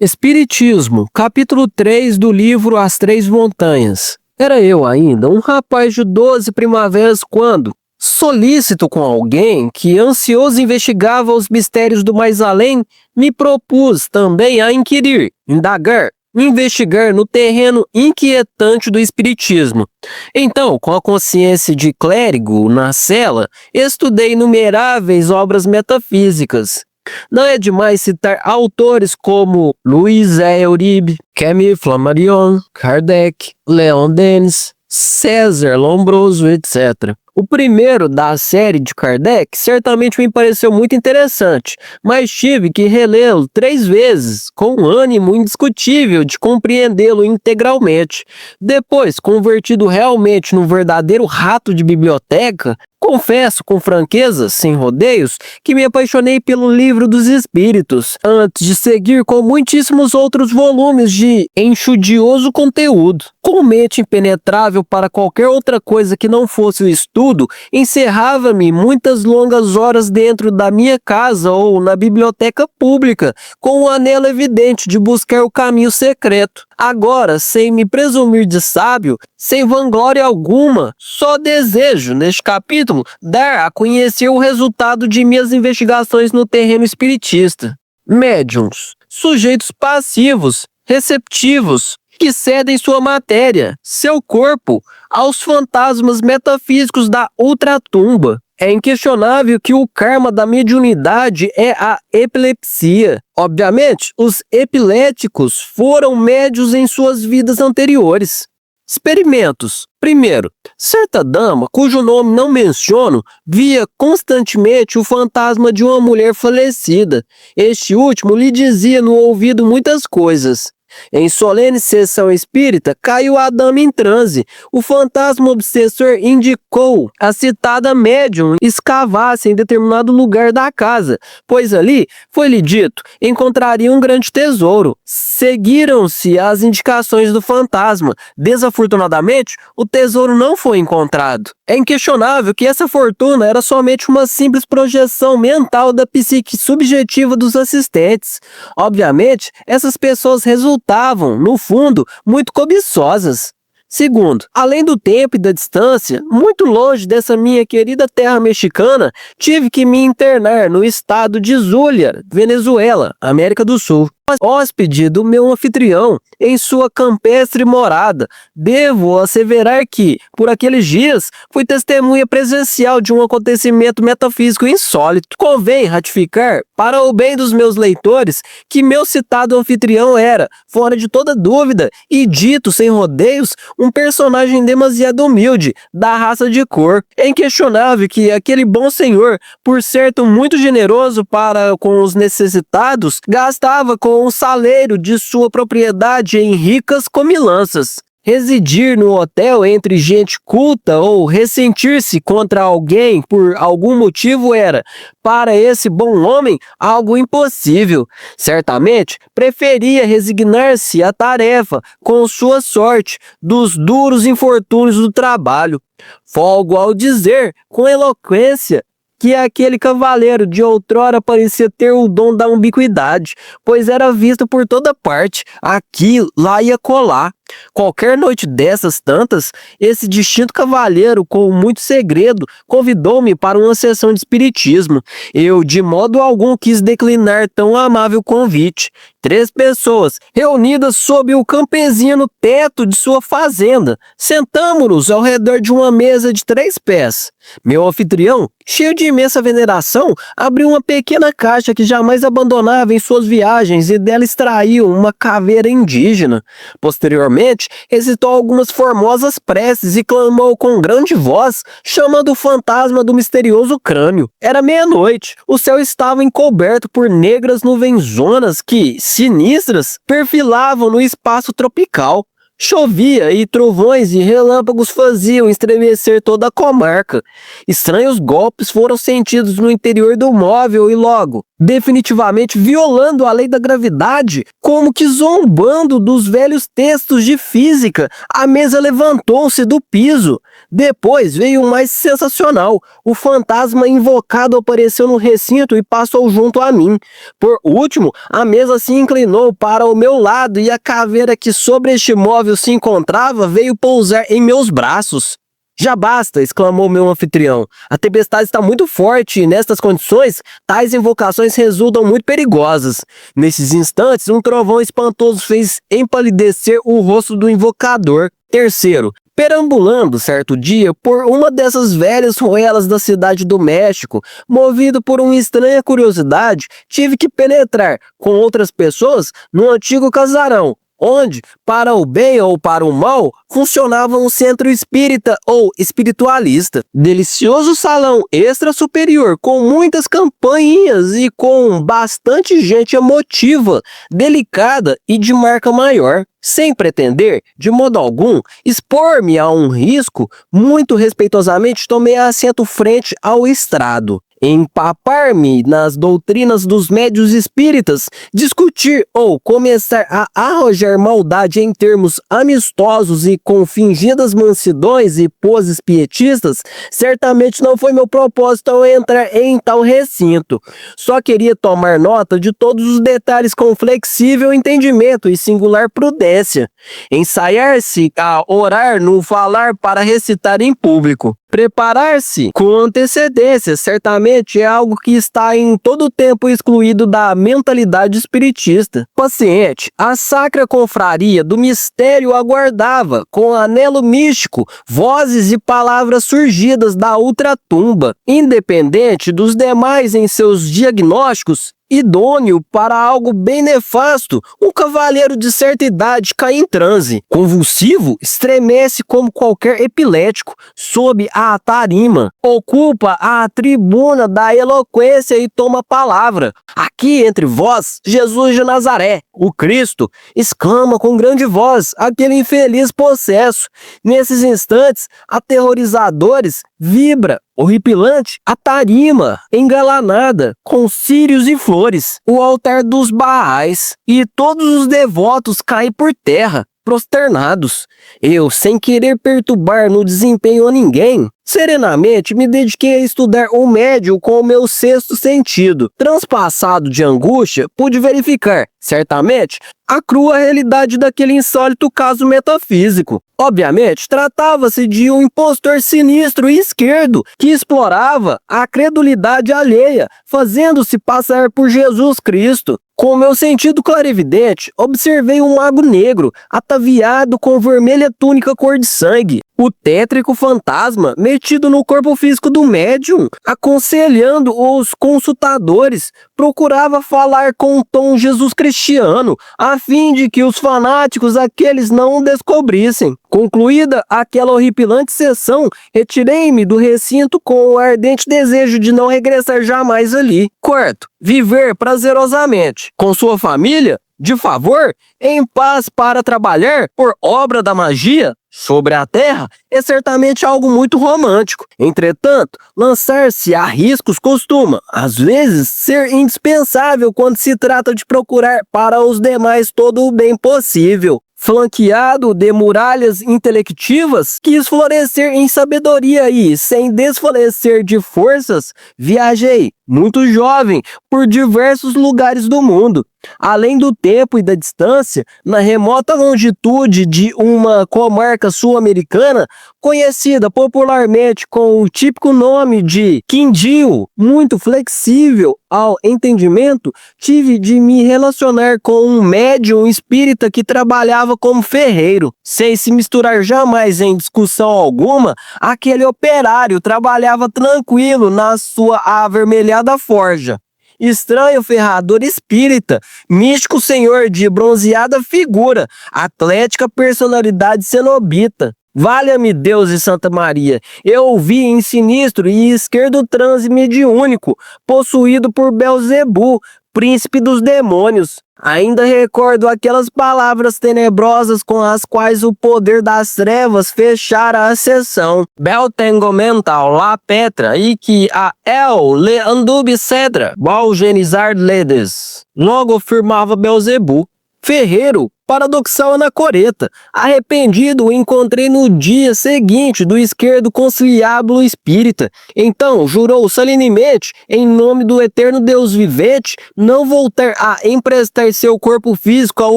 Espiritismo, capítulo 3 do livro As Três Montanhas. Era eu ainda, um rapaz de 12 primaveras quando, solícito com alguém que ansioso investigava os mistérios do mais além, me propus também a inquirir, indagar, investigar no terreno inquietante do espiritismo. Então, com a consciência de clérigo na cela, estudei inumeráveis obras metafísicas. Não é demais citar autores como Louis Uribe, Camille Flammarion, Kardec, Leon Denis, César Lombroso, etc. O primeiro da série de Kardec certamente me pareceu muito interessante, mas tive que relê-lo 3 vezes, com um ânimo indiscutível de compreendê-lo integralmente. Depois, convertido realmente num verdadeiro rato de biblioteca, confesso com franqueza, sem rodeios, que me apaixonei pelo Livro dos Espíritos, antes de seguir com muitíssimos outros volumes de enxudioso conteúdo. Com mente impenetrável para qualquer outra coisa que não fosse o estudo, encerrava-me muitas longas horas dentro da minha casa ou na biblioteca pública, com o anelo evidente de buscar o caminho secreto. Agora, sem me presumir de sábio, sem vanglória alguma, só desejo, neste capítulo, dar a conhecer o resultado de minhas investigações no terreno espiritista. Médiuns, sujeitos passivos, receptivos, que cedem sua matéria, seu corpo, aos fantasmas metafísicos da ultratumba. É inquestionável que o karma da mediunidade é a epilepsia. Obviamente, os epiléticos foram médios em suas vidas anteriores. Experimentos. Primeiro, certa dama, cujo nome não menciono, via constantemente o fantasma de uma mulher falecida. Este último lhe dizia no ouvido muitas coisas. Em solene sessão espírita, caiu a dama em transe. O fantasma obsessor indicou a citada médium escavasse em determinado lugar da casa, pois ali, foi-lhe dito, encontraria um grande tesouro. Seguiram-se as indicações do fantasma. Desafortunadamente, o tesouro não foi encontrado. É inquestionável que essa fortuna era somente uma simples projeção mental da psique subjetiva dos assistentes. Obviamente, essas pessoas resultavam, no fundo, muito cobiçosas. Segundo, além do tempo e da distância, muito longe dessa minha querida terra mexicana, tive que me internar no estado de Zulia, Venezuela, América do Sul. Hóspede do meu anfitrião, em sua campestre morada, devo asseverar que, por aqueles dias, fui testemunha presencial de um acontecimento metafísico insólito. Convém ratificar, para o bem dos meus leitores, que meu citado anfitrião era, fora de toda dúvida, e dito sem rodeios, um personagem demasiado humilde, da raça de cor. É inquestionável que aquele bom senhor, por certo muito generoso para com os necessitados, gastava com um saleiro de sua propriedade em ricas comilanças. Residir no hotel entre gente culta ou ressentir-se contra alguém por algum motivo era, para esse bom homem, algo impossível. Certamente, preferia resignar-se à tarefa, com sua sorte, dos duros infortúnios do trabalho. Folgo ao dizer, com eloquência, que aquele cavaleiro de outrora parecia ter o dom da ubiquidade, pois era visto por toda parte, aqui, lá e acolá. Qualquer noite dessas tantas, esse distinto cavalheiro, com muito segredo, convidou-me para uma sessão de espiritismo. Eu, de modo algum, quis declinar tão amável convite. 3 pessoas, reunidas sob o campesino teto de sua fazenda, sentamo-nos ao redor de uma mesa de 3 pés. Meu anfitrião, cheio de imensa veneração, abriu uma pequena caixa que jamais abandonava em suas viagens e dela extraiu uma caveira indígena. Posteriormente, recitou algumas formosas preces e clamou com grande voz, chamando o fantasma do misterioso crânio. Era meia-noite. O céu estava encoberto por negras nuvenzonas que, sinistras, perfilavam no espaço tropical. Chovia e trovões e relâmpagos faziam estremecer toda a comarca. Estranhos golpes foram sentidos no interior do móvel e logo, definitivamente violando a lei da gravidade, como que zombando dos velhos textos de física. A mesa levantou-se do piso. Depois veio o mais sensacional. O fantasma invocado apareceu no recinto e passou junto a mim. Por último, a mesa se inclinou para o meu lado e a caveira que sobre este móvel se encontrava veio pousar em meus braços. "Já basta!" exclamou meu anfitrião. "A tempestade está muito forte e, nestas condições, tais invocações resultam muito perigosas." Nesses instantes, um trovão espantoso fez empalidecer o rosto do invocador. Terceiro, perambulando certo dia por uma dessas velhas ruelas da cidade do México, movido por uma estranha curiosidade, tive que penetrar com outras pessoas no antigo casarão, onde, para o bem ou para o mal, funcionava um centro espírita ou espiritualista. Delicioso salão extra superior, com muitas campainhas e com bastante gente emotiva, delicada e de marca maior. Sem pretender, de modo algum, expor-me a um risco, muito respeitosamente tomei assento frente ao estrado. Empapar-me nas doutrinas dos médios espíritas, discutir ou começar a arrojar maldade em termos amistosos e com fingidas mansidões e poses pietistas, certamente não foi meu propósito ao entrar em tal recinto. Só queria tomar nota de todos os detalhes com flexível entendimento e singular prudência. Ensaiar-se a orar no falar para recitar em público. Preparar-se com antecedência certamente é algo que está em todo tempo excluído da mentalidade espiritista. Paciente, a sacra confraria do mistério aguardava, com anelo místico, vozes e palavras surgidas da ultratumba, independente dos demais em seus diagnósticos. Idôneo para algo bem nefasto, um cavalheiro de certa idade cai em transe. Convulsivo, estremece como qualquer epilético, sob a tarima. Ocupa a tribuna da eloquência e toma a palavra. "Aqui entre vós, Jesus de Nazaré, o Cristo", exclama com grande voz aquele infeliz possesso. Nesses instantes aterrorizadores, vibra, horripilante, a tarima, engalanada, com círios e flores, o altar dos Baais, e todos os devotos caem por terra, prosternados. Eu, sem querer perturbar no desempenho a ninguém, serenamente me dediquei a estudar o médium com o meu sexto sentido. Transpassado de angústia, pude verificar, certamente, a crua realidade daquele insólito caso metafísico. Obviamente, tratava-se de um impostor sinistro e esquerdo que explorava a credulidade alheia, fazendo-se passar por Jesus Cristo. Com meu sentido clarividente, observei um mago negro, ataviado com vermelha túnica cor de sangue, o tétrico fantasma metido no corpo físico do médium, aconselhando os consultadores, procurava falar com um tom Jesus cristiano, a fim de que os fanáticos aqueles não o descobrissem. Concluída aquela horripilante sessão, retirei-me do recinto com o ardente desejo de não regressar jamais ali. Quarto, viver prazerosamente. Com sua família, de favor, em paz para trabalhar por obra da magia sobre a terra é certamente algo muito romântico. Entretanto, lançar-se a riscos costuma, às vezes, ser indispensável quando se trata de procurar para os demais todo o bem possível. Flanqueado de muralhas intelectivas, quis florescer em sabedoria e, sem desfalecer de forças, viajei, muito jovem, por diversos lugares do mundo. Além do tempo e da distância, na remota longitude de uma comarca sul-americana, conhecida popularmente com o típico nome de Quindío, muito flexível ao entendimento, tive de me relacionar com um médium espírita que trabalhava como ferreiro. Sem se misturar jamais em discussão alguma, aquele operário trabalhava tranquilo na sua avermelhada forja. Estranho ferrador espírita, místico senhor de bronzeada figura, atlética personalidade cenobita. Valha-me Deus e Santa Maria, eu o vi em sinistro e esquerdo transe mediúnico, possuído por Belzebu, príncipe dos demônios. Ainda recordo aquelas palavras tenebrosas com as quais o poder das trevas fechara a sessão. Bel tengo mental la Petra e que a el le andube cedra, balgenizar ledes. Logo afirmava Belzebu. Ferreiro, paradoxal anacoreta, arrependido, o encontrei no dia seguinte do esquerdo conciliábulo espírita. Então jurou solenemente, em nome do eterno Deus vivente, não voltar a emprestar seu corpo físico ao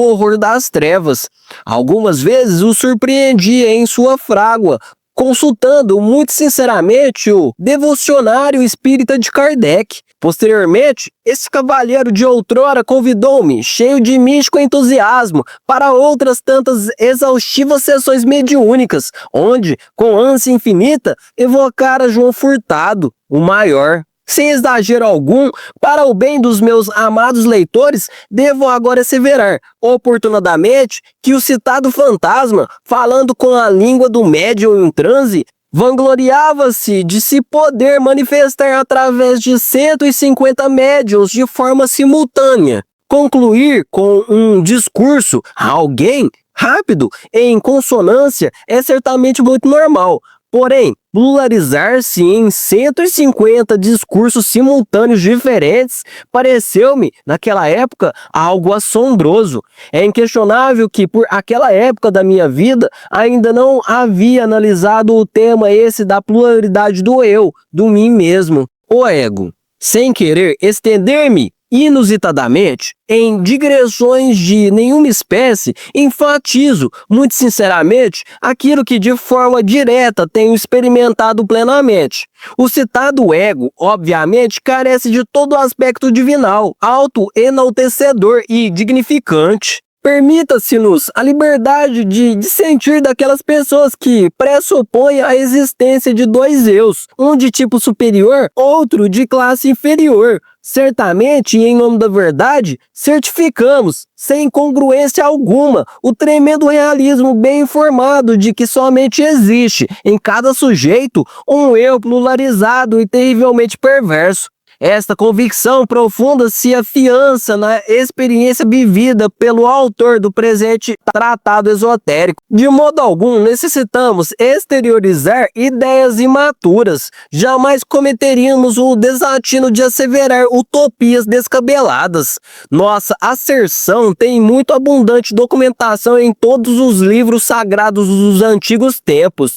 horror das trevas. Algumas vezes o surpreendia em sua frágua, consultando muito sinceramente o Devocionário Espírita de Kardec. Posteriormente, esse cavalheiro de outrora convidou-me, cheio de místico entusiasmo, para outras tantas exaustivas sessões mediúnicas, onde, com ânsia infinita, evocara João Furtado, o maior. Sem exagero algum, para o bem dos meus amados leitores, devo agora asseverar, oportunamente, que o citado fantasma, falando com a língua do médium em transe, vangloriava-se de se poder manifestar através de 150 médiuns de forma simultânea. Concluir com um discurso a alguém rápido e em consonância é certamente muito normal. Porém, pluralizar-se em 150 discursos simultâneos diferentes pareceu-me, naquela época, algo assombroso. É inquestionável que, por aquela época da minha vida, ainda não havia analisado o tema esse da pluralidade do eu, do mim mesmo, o ego. Sem querer estender-me inusitadamente em digressões de nenhuma espécie, enfatizo, muito sinceramente, aquilo que de forma direta tenho experimentado plenamente. O citado ego, obviamente, carece de todo aspecto divinal, auto-enaltecedor e dignificante. Permita-se-nos a liberdade de dissentir daquelas pessoas que pressupõem a existência de dois eus, um de tipo superior, outro de classe inferior. Certamente, em nome da verdade, certificamos, sem incongruência alguma, o tremendo realismo bem informado de que somente existe, em cada sujeito, um eu pluralizado e terrivelmente perverso. Esta convicção profunda se afiança na experiência vivida pelo autor do presente tratado esotérico. De modo algum necessitamos exteriorizar ideias imaturas. Jamais cometeríamos o desatino de asseverar utopias descabeladas. Nossa asserção tem muito abundante documentação em todos os livros sagrados dos antigos tempos.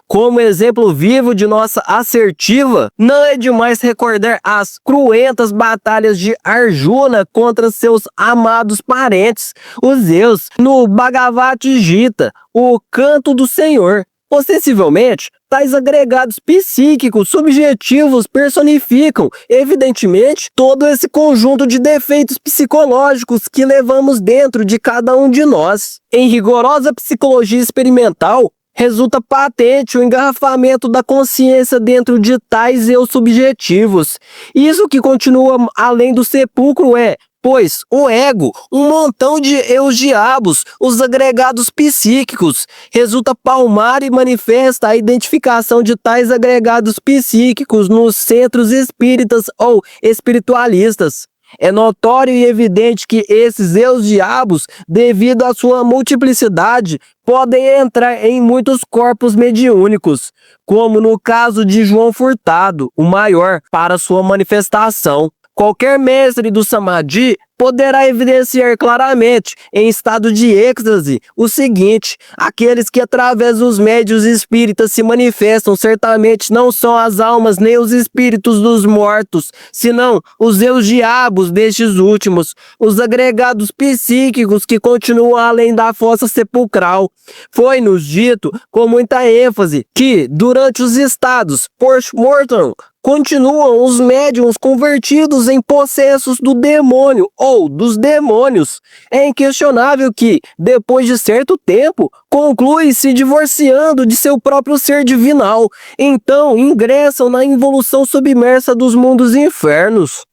Como exemplo vivo de nossa assertiva, não é demais recordar as cruentas batalhas de Arjuna contra seus amados parentes, os Zeus, no Bhagavad Gita, o Canto do Senhor. Ostensivamente, tais agregados psíquicos subjetivos personificam, evidentemente, todo esse conjunto de defeitos psicológicos que levamos dentro de cada um de nós. Em rigorosa psicologia experimental, resulta patente o engarrafamento da consciência dentro de tais eu subjetivos. Isso que continua além do sepulcro é, pois, o ego, um montão de eus diabos, os agregados psíquicos. Resulta palmar e manifesta a identificação de tais agregados psíquicos nos centros espíritas ou espiritualistas. É notório e evidente que esses eus diabos, devido à sua multiplicidade, podem entrar em muitos corpos mediúnicos, como no caso de João Furtado, o maior, para sua manifestação. Qualquer mestre do Samadhi poderá evidenciar claramente, em estado de êxtase, o seguinte: aqueles que através dos médiuns espíritas se manifestam certamente não são as almas nem os espíritos dos mortos, senão os eus diabos destes últimos, os agregados psíquicos que continuam além da fossa sepulcral. Foi-nos dito, com muita ênfase, que, durante os estados post-mortem, continuam os médiuns convertidos em possessos do demônio ou dos demônios. É inquestionável que, depois de certo tempo, concluem se divorciando de seu próprio ser divinal. Então, ingressam na involução submersa dos mundos infernos.